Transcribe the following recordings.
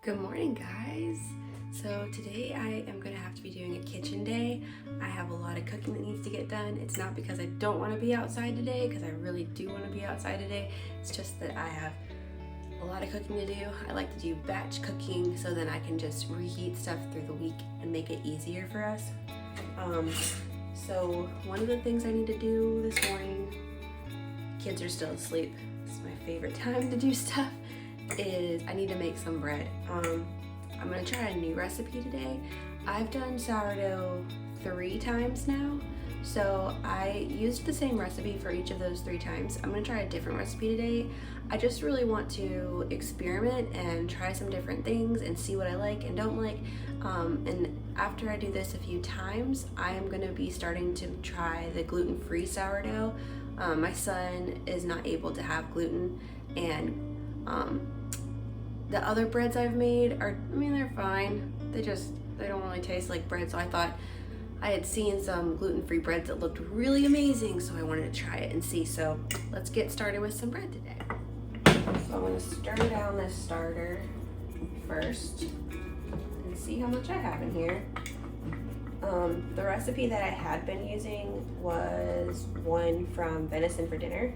Good morning, guys. So today I am going to have to be doing a kitchen day. I have a lot of cooking that needs to get done. It's not because I don't want to be outside today, because I really do want to be outside today. It's just that I have a lot of cooking to do. I like to do batch cooking so then I can just reheat stuff through the week and make it easier for us. So one of the things I need to do this morning, kids are still asleep. It's my favorite time to do stuff. Is I need to make some bread. I'm gonna try a new recipe today. I've done sourdough 3 times now, so I used the same recipe for each of those 3 times. I'm gonna try a different recipe today. I just really want to experiment and try some different things and see what I like and don't like. And after I do this a few times, I am gonna be starting to try the gluten-free sourdough. My son is not able to have gluten, and the other breads I've made are, they're fine. They don't really taste like bread. So I thought I had seen some gluten-free breads that looked really amazing, so I wanted to try it and see. So let's get started with some bread today. So I'm gonna stir down this starter first and see how much I have in here. The recipe that I had been using was one from Venison for Dinner,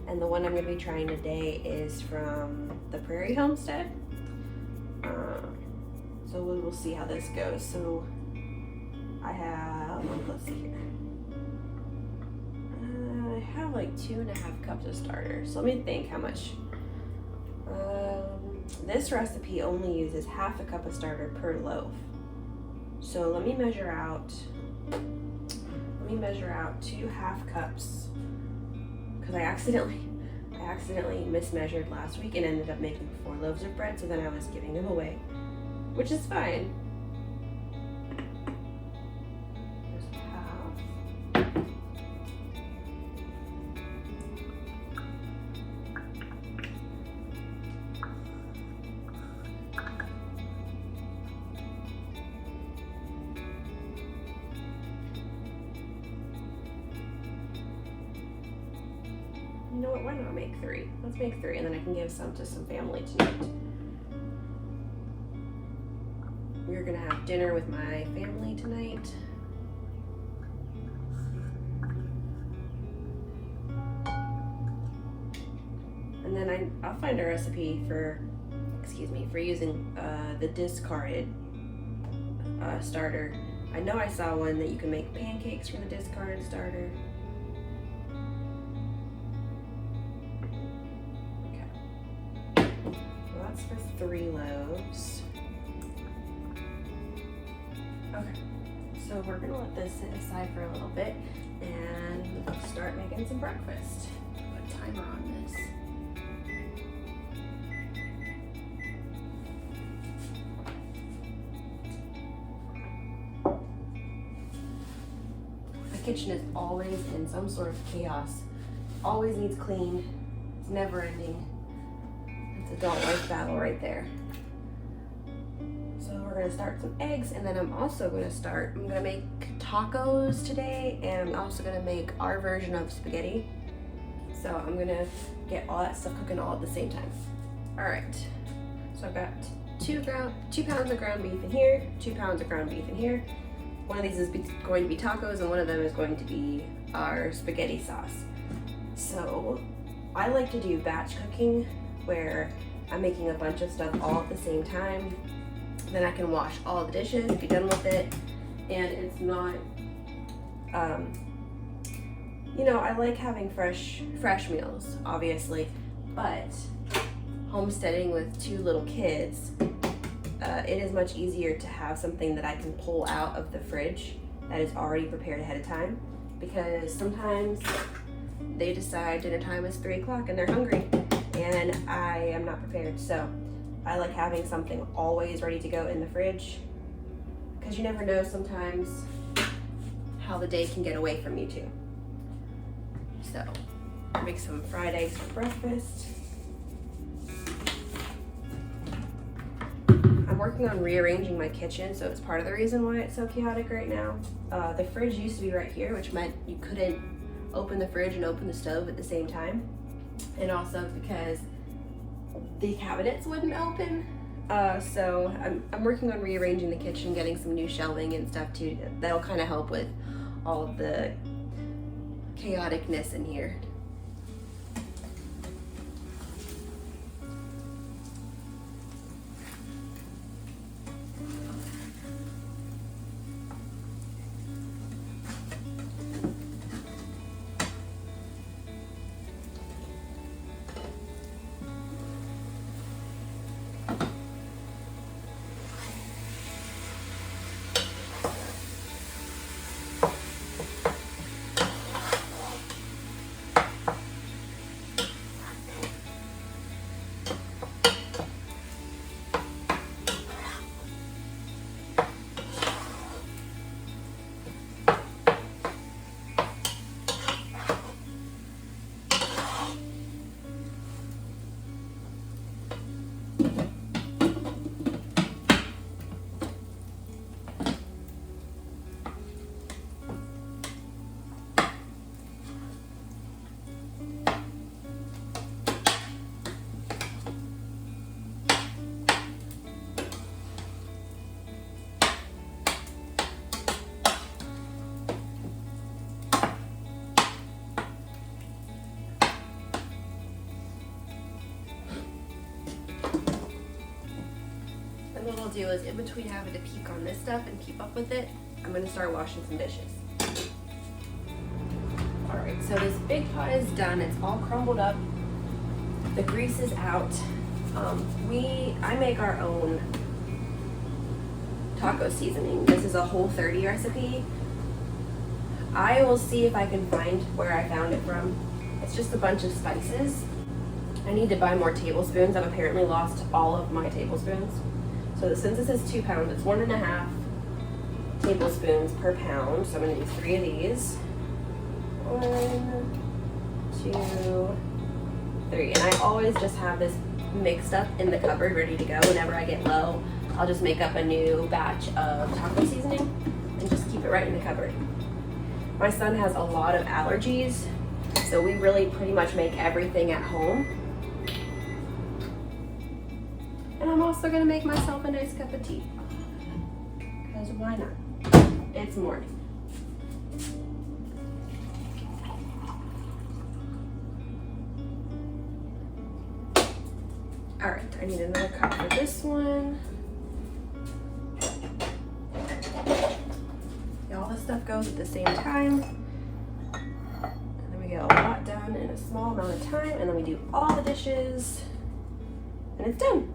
and the one I'm going to be trying today is from the Prairie Homestead. So we'll see how this goes. So I have, let's see here. I have like 2.5 cups of starter. So let me think how much. This recipe only uses 1/2 cup of starter per loaf. So let me measure out 2 1/2 cups, because I accidentally mismeasured last week and ended up making 4 loaves of bread, so then I was giving them away, which is fine. There's 1/2. You know what, why not make 3? Let's make 3, and then I can give some to some family tonight. We're gonna have dinner with my family tonight. And then I'll find a recipe for using the discarded starter. I know I saw one that you can make pancakes from the discarded starter. For 3 loaves. Okay, so we're gonna let this sit aside for a little bit and start making some breakfast. Put a timer on this. My kitchen is always in some sort of chaos. Always needs cleaned. It's never ending. Adult life battle right there. So we're gonna start some eggs, and then I'm gonna make tacos today, and I'm also gonna make our version of spaghetti. So I'm gonna get all that stuff cooking all at the same time. All right, so I've got 2 pounds of ground beef in here, 2 pounds of ground beef in here. One of these is going to be tacos, and one of them is going to be our spaghetti sauce. So I like to do batch cooking, where I'm making a bunch of stuff all at the same time. Then I can wash all the dishes, be done with it, and it's not, I like having fresh meals, obviously, but homesteading with 2 little kids, it is much easier to have something that I can pull out of the fridge that is already prepared ahead of time, because sometimes they decide dinner time is 3 o'clock and they're hungry, and I am not prepared. So I like having something always ready to go in the fridge, because you never know sometimes how the day can get away from you too. So I'll make some fried eggs for breakfast. I'm working on rearranging my kitchen, so it's part of the reason why it's so chaotic right now. The fridge used to be right here, which meant you couldn't open the fridge and open the stove at the same time. And also because the cabinets wouldn't open So I'm working on rearranging the kitchen, getting some new shelving and stuff too. That'll kind of help with all of the chaoticness in here. What I'll do is, in between having to peek on this stuff and keep up with it, I'm going to start washing some dishes. Alright, so this big pot is done. It's all crumbled up. The grease is out. I make our own taco seasoning. This is a Whole30 recipe. I will see if I can find where I found it from. It's just a bunch of spices. I need to buy more tablespoons. I've apparently lost all of my tablespoons. So since this is 2 pounds, it's 1.5 tablespoons per pound. So I'm gonna do 3 of these. 1, 2, 3. And I always just have this mixed up in the cupboard, ready to go. Whenever I get low, I'll just make up a new batch of taco seasoning and just keep it right in the cupboard. My son has a lot of allergies, so we really pretty much make everything at home. And I'm also gonna make myself a nice cup of tea, because why not? It's morning. All right, I need another cup for this one. All this stuff goes at the same time. And then we get a lot done in a small amount of time, and then we do all the dishes, and it's done.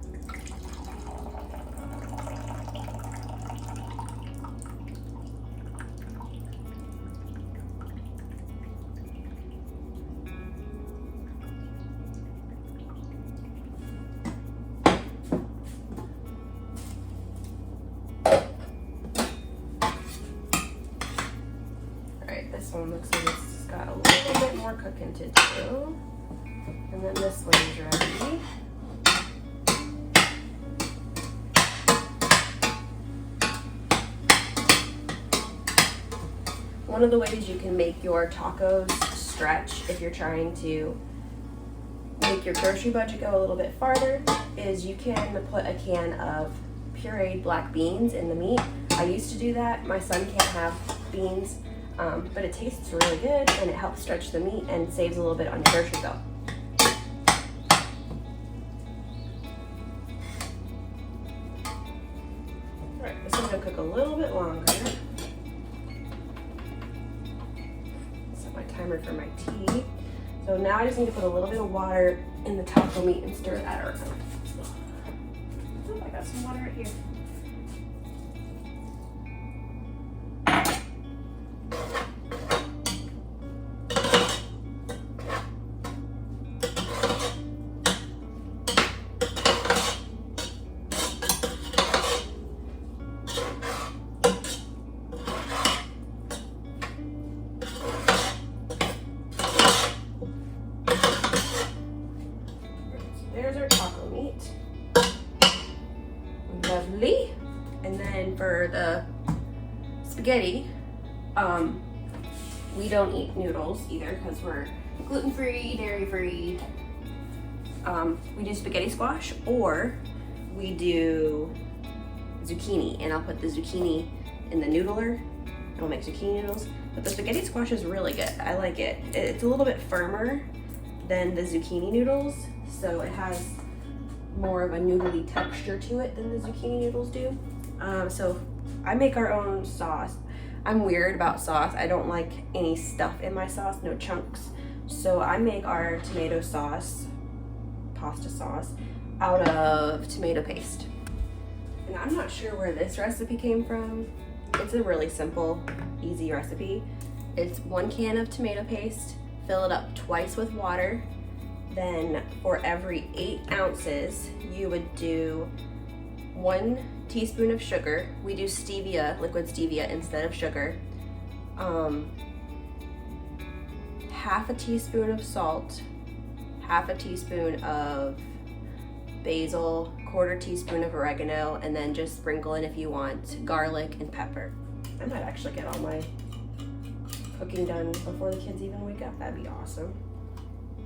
This one looks like it's got a little bit more cooking to do. And then this one is ready. One of the ways you can make your tacos stretch if you're trying to make your grocery budget go a little bit farther is you can put a can of pureed black beans in the meat. I used to do that. My son can't have beans. But it tastes really good and it helps stretch the meat and saves a little bit on your grocery bill. Alright, this one's gonna cook a little bit longer. Set my timer for my tea. So now I just need to put a little bit of water in the taco meat and stir that around. Oh, I got some water right here. There's our taco meat. Lovely. And then for the spaghetti, we don't eat noodles either because we're gluten-free, dairy-free. We do spaghetti squash, or we do zucchini, and I'll put the zucchini in the noodler, and we'll make zucchini noodles. But the spaghetti squash is really good. I like it. It's a little bit firmer than the zucchini noodles, so it has more of a noodly texture to it than the zucchini noodles do. So I make our own sauce. I'm weird about sauce. I don't like any stuff in my sauce, no chunks. So I make our tomato sauce, pasta sauce, out of tomato paste. And I'm not sure where this recipe came from. It's a really simple, easy recipe. It's 1 can of tomato paste, fill it up twice with water. Then for every 8 ounces, you would do 1 teaspoon of sugar. We do stevia, liquid stevia instead of sugar. Half a teaspoon of salt, half a teaspoon of basil, 1/4 teaspoon of oregano, and then just sprinkle in, if you want, garlic and pepper. I might actually get all my cooking done before the kids even wake up. That'd be awesome.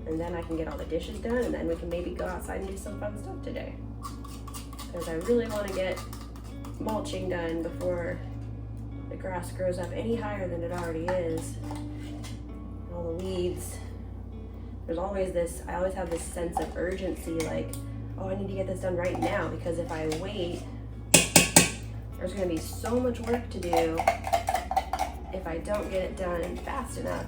And then I can get all the dishes done, and then we can maybe go outside and do some fun stuff today. Because I really want to get mulching done before the grass grows up any higher than it already is. All the weeds. There's always this, I always have this sense of urgency, like, oh, I need to get this done right now, because if I wait, there's going to be so much work to do if I don't get it done fast enough.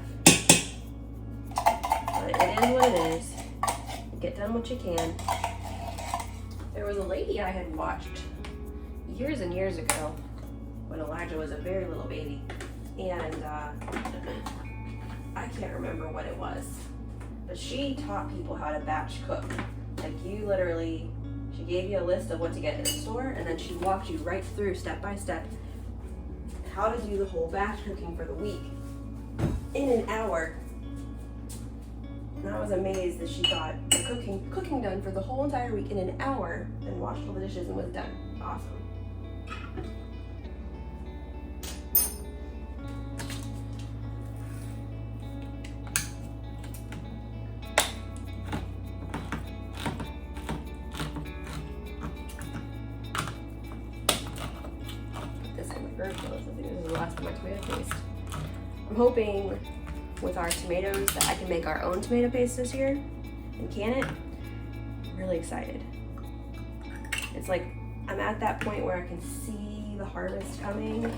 But it is what it is. Get done what you can. There was a lady I had watched years and years ago when Elijah was a very little baby, and I can't remember what it was, but she taught people how to batch cook. Like, you literally, she gave you a list of what to get in the store, and then she walked you right through step by step how to do the whole batch cooking for the week in an hour. And I was amazed that she got the cooking done for the whole entire week in an hour, and washed all the dishes and was done. Awesome. I think this is the last of my tomato paste. I'm hoping with our tomatoes that I can make our own tomato paste this year and can it. I'm really excited. It's like I'm at that point where I can see the harvest coming,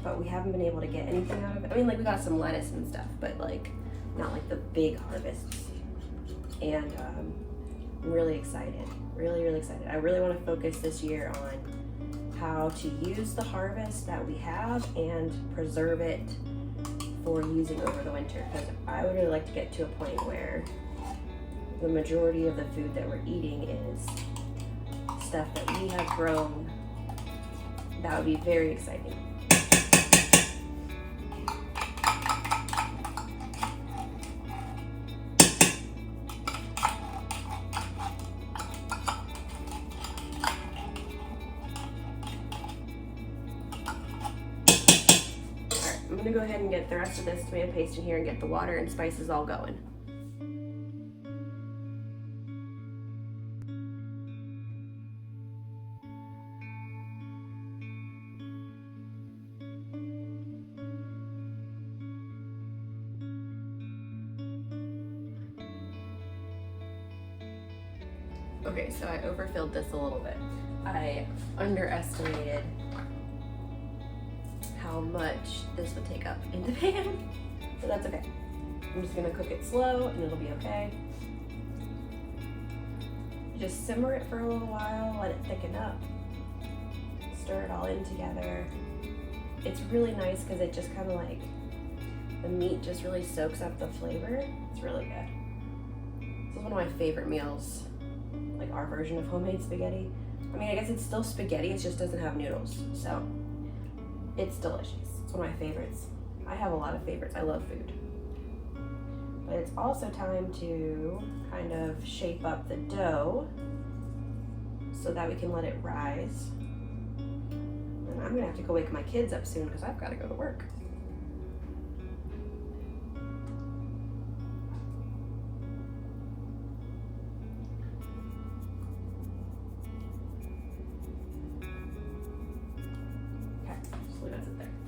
but we haven't been able to get anything out of it. I mean, like, we got some lettuce and stuff, but like not like the big harvests. And I'm really excited, really excited. I really want to focus this year on how to use the harvest that we have and preserve it for using over the winter, because I would really like to get to a point where the majority of the food that we're eating is stuff that we have grown. That would be very exciting. I'm gonna go ahead and get the rest of this tomato paste in here and get the water and spices all going. Okay, so I overfilled this a little bit. I underestimated how much this would take up in the pan, so that's okay. I'm just gonna cook it slow and it'll be okay. Just simmer it for a little while, let it thicken up, stir it all in together. It's really nice because it just kind of like, the meat just really soaks up the flavor. It's really good. This is one of my favorite meals, like our version of homemade spaghetti. I mean, I guess it's still spaghetti, it just doesn't have noodles, so it's delicious. It's one of my favorites. I have a lot of favorites. I love food. But it's also time to kind of shape up the dough so that we can let it rise. And I'm gonna have to go wake my kids up soon because I've got to go to work.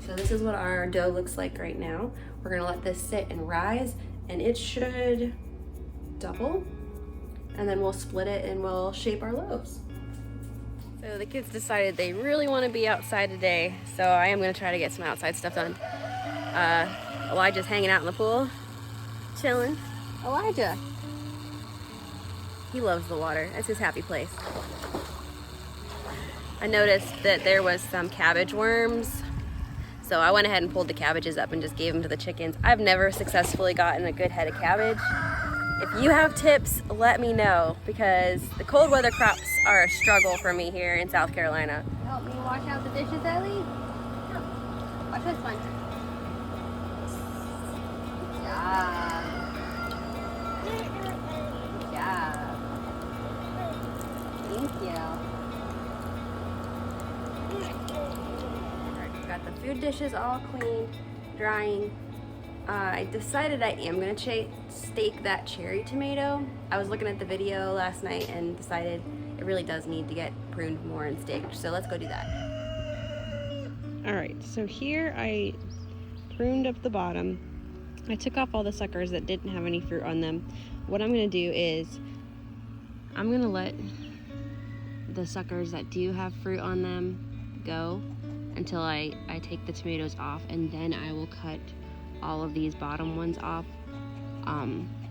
So this is what our dough looks like right now. We're gonna let this sit and rise, and it should double, and then we'll split it and we'll shape our loaves. So the kids decided they really want to be outside today, so I am gonna try to get some outside stuff done. Elijah's hanging out in the pool, chilling. Elijah, he loves the water. That's his happy place. I noticed that there was some cabbage worms, so I went ahead and pulled the cabbages up and just gave them to the chickens. I've never successfully gotten a good head of cabbage. If you have tips, let me know, because the cold weather crops are a struggle for me here in South Carolina. Help me wash out the dishes, Ellie? No. Watch this one. Good job. Good job. Thank you. Alright, got the food dishes all clean, drying. I decided I am gonna stake that cherry tomato. I was looking at the video last night and decided it really does need to get pruned more and staked. So let's go do that. All right, so here I pruned up the bottom. I took off all the suckers that didn't have any fruit on them. What I'm gonna do is I'm gonna let the suckers that do have fruit on them go until I take the tomatoes off, and then I will cut all of these bottom ones off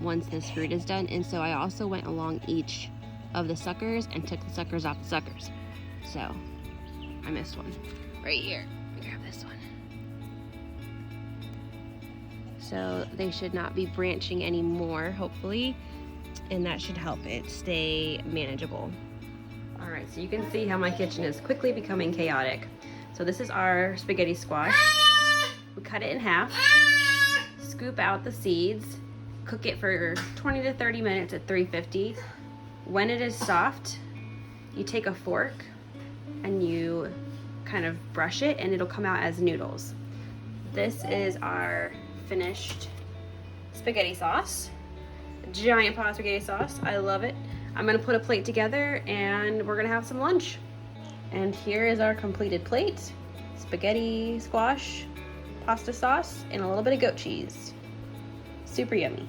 once this fruit is done. And so I also went along each of the suckers and took the suckers off the suckers. So I missed one right here. Let me grab this one. So they should not be branching anymore, hopefully, and that should help it stay manageable. All right, so you can see how my kitchen is quickly becoming chaotic. So this is our spaghetti squash. We cut it in half, scoop out the seeds, cook it for 20 to 30 minutes at 350. When it is soft, you take a fork and you kind of brush it and it'll come out as noodles. This is our finished spaghetti sauce. A giant pot of spaghetti sauce. I love it. I'm gonna put a plate together and we're gonna have some lunch. And here is our completed plate. Spaghetti squash, pasta sauce, and a little bit of goat cheese. Super yummy.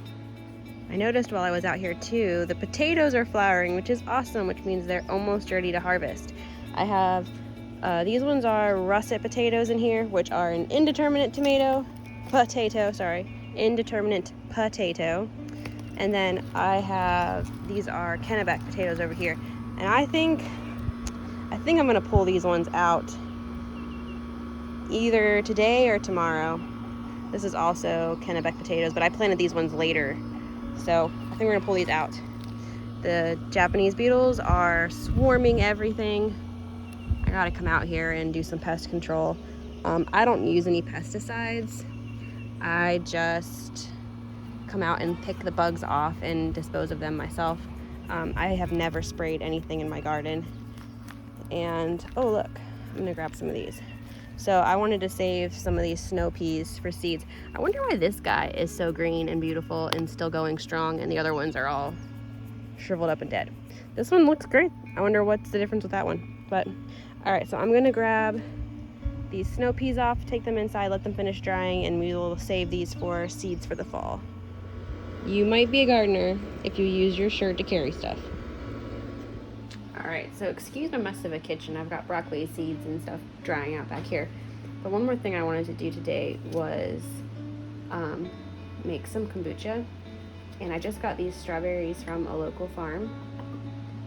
I noticed while I was out here too, the potatoes are flowering, which is awesome, which means they're almost ready to harvest. I have, these ones are russet potatoes in here, which are an indeterminate potato. And then I have, these are Kennebec potatoes over here. And I think I'm gonna pull these ones out either today or tomorrow. This is also Kennebec potatoes, but I planted these ones later. So I think we're gonna pull these out. The Japanese beetles are swarming everything. I gotta come out here and do some pest control. I don't use any pesticides. I just come out and pick the bugs off and dispose of them myself. I have never sprayed anything in my garden. And, oh look, I'm gonna grab some of these. So I wanted to save some of these snow peas for seeds. I wonder why this guy is so green and beautiful and still going strong, and the other ones are all shriveled up and dead. This one looks great. I wonder what's the difference with that one. But, all right, so I'm gonna grab these snow peas off, take them inside, let them finish drying, and we will save these for seeds for the fall. You might be a gardener if you use your shirt to carry stuff. All right, so excuse my mess of a kitchen. I've got broccoli seeds and stuff drying out back here. But one more thing I wanted to do today was make some kombucha. And I just got these strawberries from a local farm.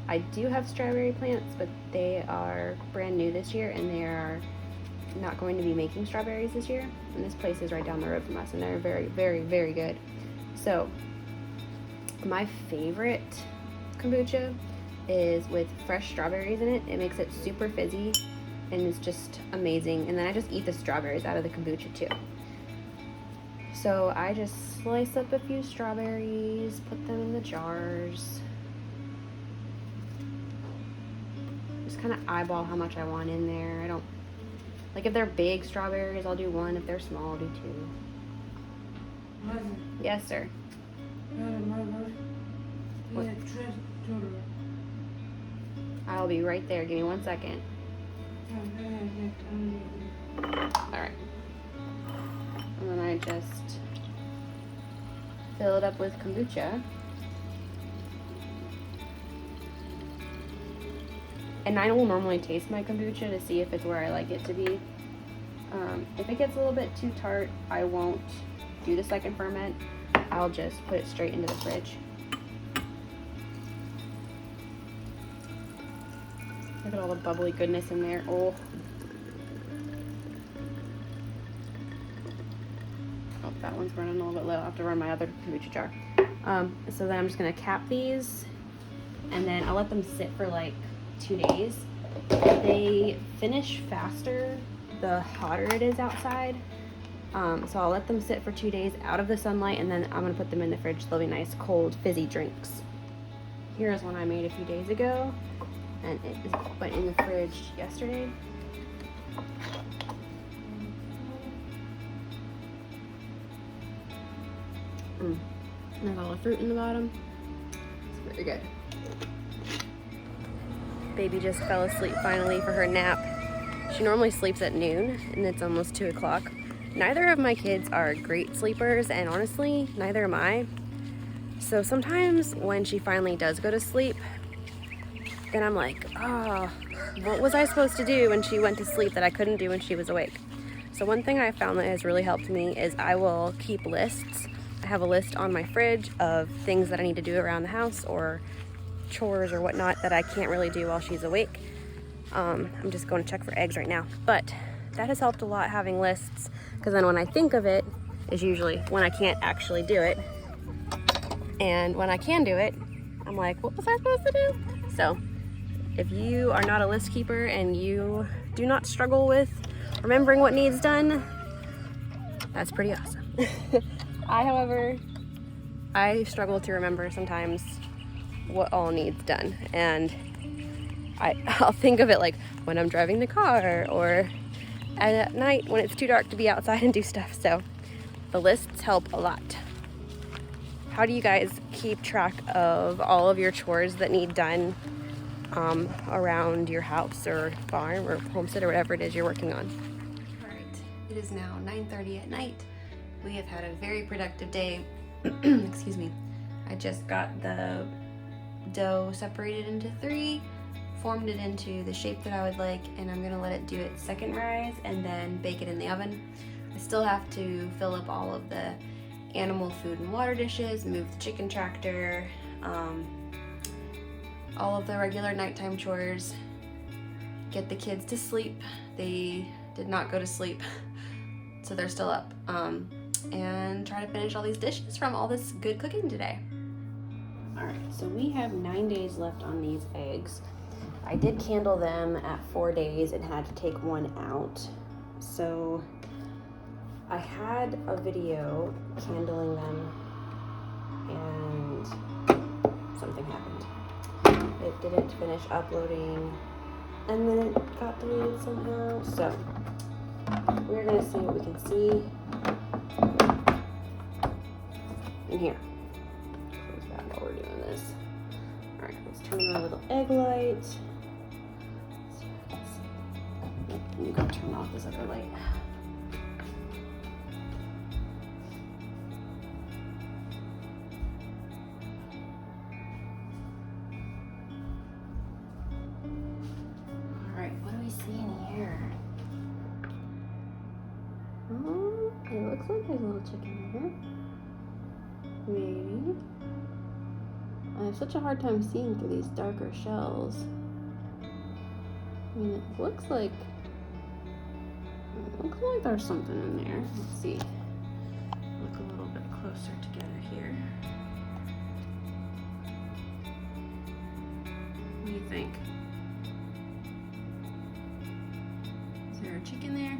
I do have strawberry plants, but they are brand new this year, and they are not going to be making strawberries this year. And this place is right down the road from us, and they're very, very, very good. So my favorite kombucha is with fresh strawberries in it. It makes it super fizzy and it's just amazing. And then I just eat the strawberries out of the kombucha too. So I just slice up a few strawberries, put them in the jars. Just kind of eyeball how much I want in there. I don't, like if they're big strawberries, I'll do one. If they're small, I'll do two. Mother. Yes, sir. What? I'll be right there. Give me 1 second. All right. then I just fill it up with kombucha. And I will normally taste my kombucha to see if it's where I like it to be. If it gets a little bit too tart, I won't do the second ferment. I'll just put it straight into the fridge. Look at all the bubbly goodness in there. Oh, that one's running a little bit low. I'll have to run my other kombucha jar. So then I'm just gonna cap these, and then I'll let them sit for like 2 days. They finish faster the hotter it is outside. So I'll let them sit for 2 days out of the sunlight, and then I'm gonna put them in the fridge. They'll be nice, cold, fizzy drinks. Here's one I made a few days ago, and it went in the fridge yesterday. There's all the fruit in the bottom. It's very good. Baby just fell asleep finally for her nap. She normally sleeps at noon, and it's almost 2 o'clock. Neither of my kids are great sleepers, and honestly, neither am I. So sometimes when she finally does go to sleep, then I'm like, oh, what was I supposed to do when she went to sleep that I couldn't do when she was awake? So one thing I found that has really helped me is I will keep lists. I have a list on my fridge of things that I need to do around the house or chores or whatnot that I can't really do while she's awake. I'm just going to check for eggs right now, but that has helped a lot, having lists, because then when I think of it is usually when I can't actually do it, and when I can do it, I'm like, what was I supposed to do? So if you are not a list keeper and you do not struggle with remembering what needs done, that's pretty awesome. However, I struggle to remember sometimes what all needs done, and I'll think of it like when I'm driving the car or at night when it's too dark to be outside and do stuff. So the lists help a lot. How do you guys keep track of all of your chores that need done around your house or farm or homestead or whatever it is you're working on? All right, it is now 9:30 at night. We have had a very productive day. Excuse me. I just got the dough separated into 3, formed it into the shape that I would like, and I'm gonna let it do its second rise and then bake it in the oven. I still have to fill up all of the animal food and water dishes, move the chicken tractor, all of the regular nighttime chores, get the kids to sleep. They did not go to sleep, so they're still up, and try to finish all these dishes from all this good cooking today. All right, so we have 9 days left on these eggs. I did candle them at 4 days and had to take one out. So I had a video candling them and something happened. It didn't finish uploading and then it got deleted somehow. So we're gonna see what we can see in here. Close that while we're doing this. All right, let's turn on a little egg light. I'm gonna turn off this other light. All right, what do we see in here? Oh, it looks like there's a little chicken in here. Maybe. I have such a hard time seeing through these darker shells. I mean, it looks like there's something in there. Let's see. Look a little bit closer together here. What do you think? Is there a chicken there?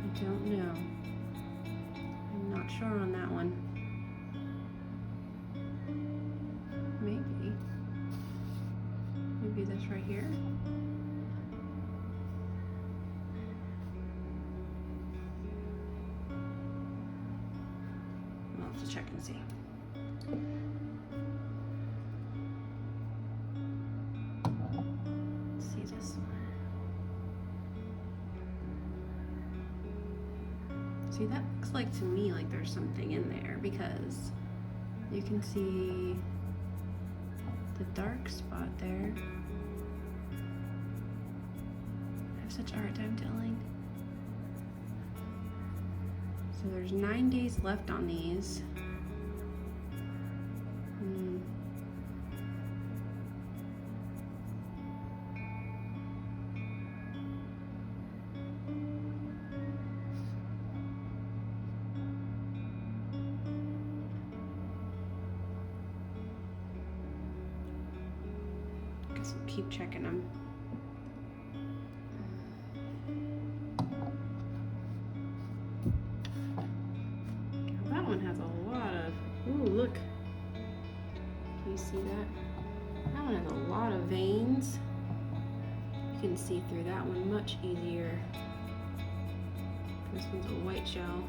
I don't know. I'm not sure on that one. Maybe this right here. I'll have to check and see. See, that looks like to me like there's something in there because you can see the dark spot there. I have such a hard time telling. So there's 9 days left on these. Guess we'll keep checking them. That one has a lot of, ooh, look. Can you see that? That one has a lot of veins. You can see through that one much easier. This one's a white shell.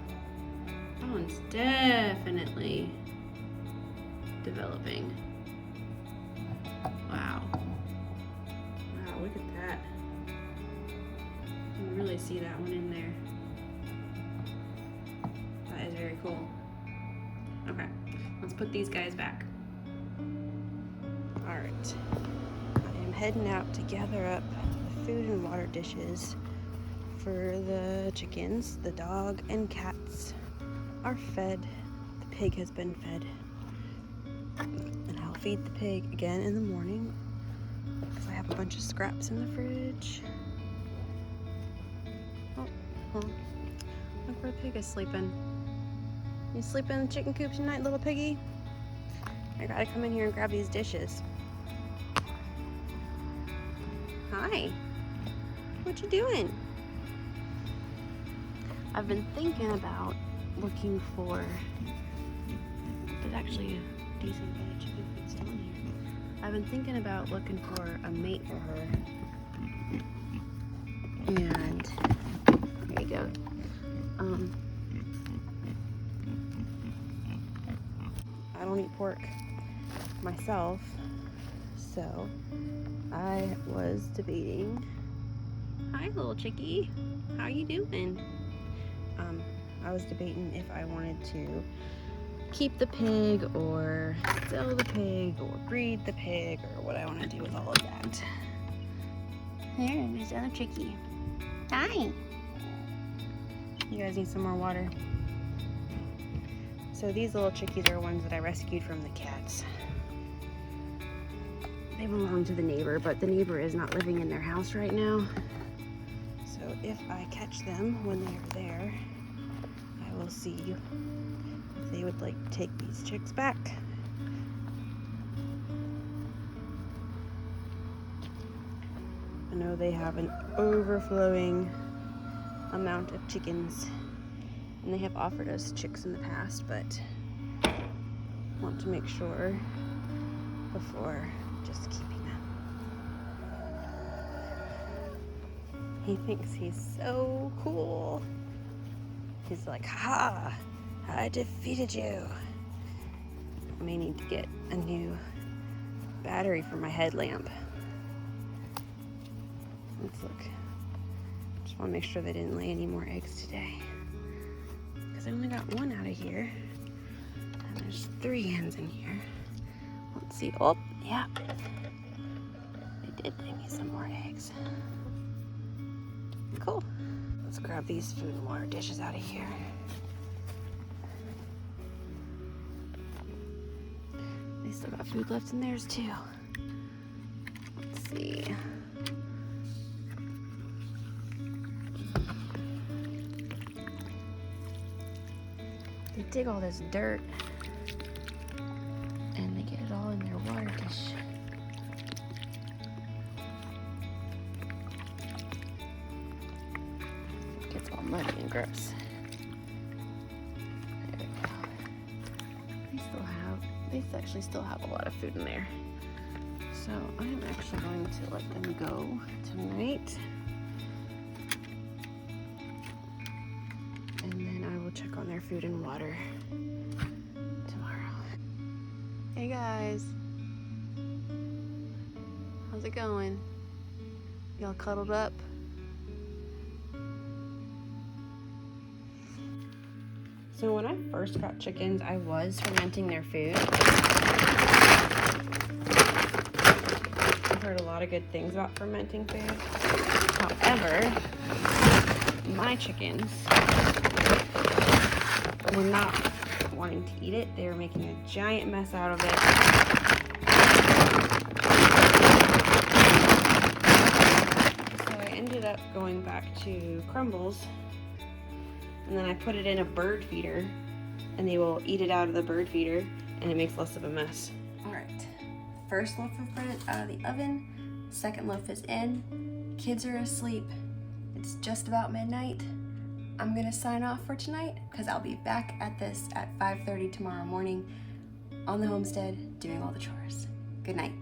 That one's definitely developing. Wow. Wow, look at that. You can really see that one in there. That is very cool. Okay, let's put these guys back. All right, I am heading out to gather up the food and water dishes for the chickens. The dog and cats are fed. The pig has been fed. And I'll feed the pig again in the morning because I have a bunch of scraps in the fridge. Oh, look where the pig is sleeping. You sleeping in the chicken coop tonight, little piggy? I gotta come in here and grab these dishes. Hi. What you doing? I've been thinking about looking for, there's actually a decent bit of chicken feed still in here. I've been thinking about looking for a mate for her. And there you go. I don't eat pork myself, so I was debating. Hi, little chickie. How you doing? I was debating if I wanted to keep the pig or sell the pig or breed the pig or what I want to do with all of that. There's the other chickie. Hi. You guys need some more water. So these little chickies are ones that I rescued from the cats. They belong to the neighbor, but the neighbor is not living in their house right now. So if I catch them when they are there, I will see if they would like to take these chicks back. I know they have an overflowing amount of chickens, and they have offered us chicks in the past, but want to make sure before just keeping them. He thinks he's so cool. He's like, ha, I defeated you. I may need to get a new battery for my headlamp. Let's look. Just want to make sure they didn't lay any more eggs today. Because I only got one out of here. And there's 3 hens in here. Let's see. Oh, yeah. They did lay me some more eggs. Cool. Let's grab these food and water dishes out of here. They still got food left in theirs too. Let's see. They dig all this dirt and they get it all in their water dish. It gets all muddy and gross. There we go. They actually still have a lot of food in there. So I'm actually going to let them go tonight. And then I will check on their food and water tomorrow. Hey guys. How's it going? Y'all cuddled up? So when I first got chickens, I was fermenting their food. I've heard a lot of good things about fermenting food. However, my chickens were not wanting to eat it. They were making a giant mess out of it. So I ended up going back to crumbles, and then I put it in a bird feeder, and they will eat it out of the bird feeder, and it makes less of a mess. All right, first loaf of bread out of the oven, second loaf is in, kids are asleep, it's just about midnight. I'm gonna sign off for tonight because I'll be back at this at 5:30 tomorrow morning on the homestead doing all the chores. Good night.